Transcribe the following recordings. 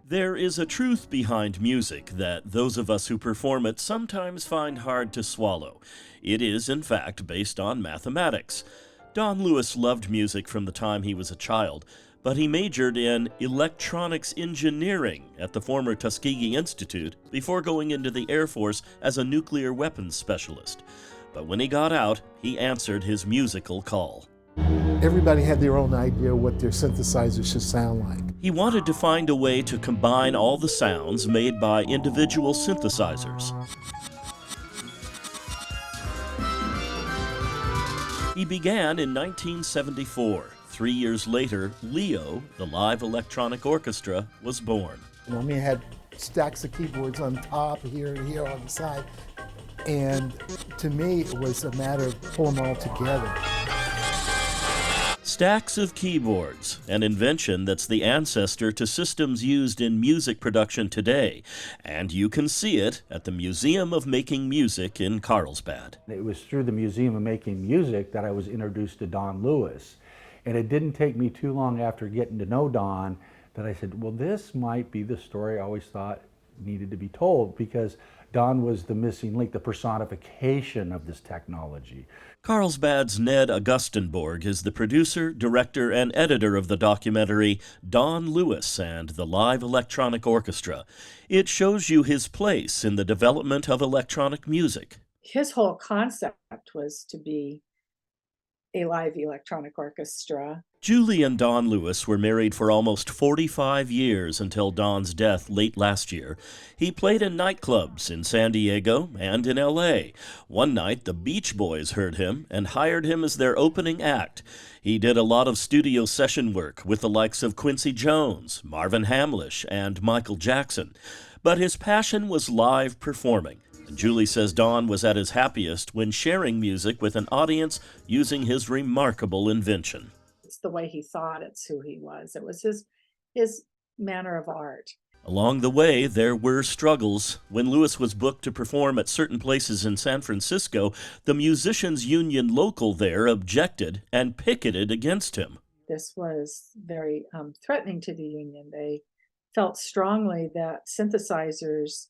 There is a truth behind music that those of us who perform it sometimes find hard to swallow. It is, in fact, based on mathematics. Don Lewis loved music from the time he was a child, but he majored in electronics engineering at the former Tuskegee Institute before going into the Air Force as a nuclear weapons specialist. But when he got out, he answered his musical call. Everybody had their own idea what their synthesizer should sound like. He wanted to find a way to combine all the sounds made by individual synthesizers. He began in 1974. 3 years later, Leo, the live electronic orchestra, was born. I had stacks of keyboards on top, here and here on the side. And to me, it was a matter of pulling them all together. Stacks of keyboards, an invention that's the ancestor to systems used in music production today. And you can see it at the Museum of Making Music in Carlsbad. It was through the Museum of Making Music that I was introduced to Don Lewis. And it didn't take me too long after getting to know Don that I said, well, this might be the story I always thought needed to be told, because Don was the missing link, the personification of this technology. Carlsbad's Ned Augustenborg is the producer, director, and editor of the documentary Don Lewis and the Live Electronic Orchestra. It shows you his place in the development of electronic music. His whole concept was to be a live electronic orchestra. Julie and Don Lewis were married for almost 45 years until Don's death late last year. He played in nightclubs in San Diego and in L.A. One night, the Beach Boys heard him and hired him as their opening act. He did a lot of studio session work with the likes of Quincy Jones, Marvin Hamlish, and Michael Jackson. But his passion was live performing. Julie says Don was at his happiest when sharing music with an audience using his remarkable invention. It's the way he thought, it's who he was. It was his manner of art. Along the way, there were struggles. When Lewis was booked to perform at certain places in San Francisco, the Musicians Union local there objected and picketed against him. This was very threatening to the union. They felt strongly that synthesizers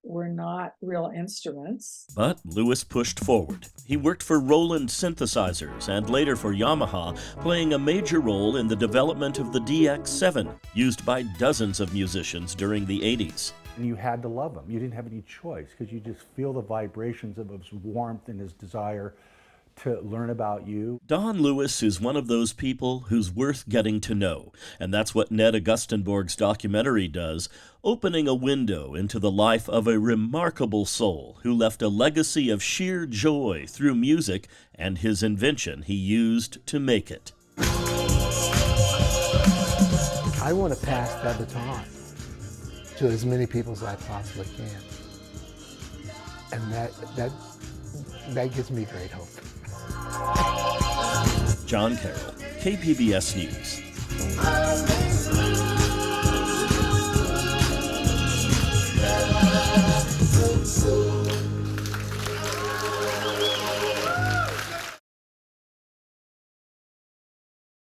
were not real instruments. But Lewis pushed forward. He worked for Roland synthesizers and later for Yamaha, playing a major role in the development of the DX7, used by dozens of musicians during the 80s. And you had to love him. You didn't have any choice, because you just feel the vibrations of his warmth and his desire to learn about you. Don Lewis is one of those people who's worth getting to know, and that's what Ned Augustenborg's documentary does, opening a window into the life of a remarkable soul who left a legacy of sheer joy through music and his invention he used to make it. I want to pass that baton to as many people as I possibly can. And that gives me great hope. John Carroll, KPBS News.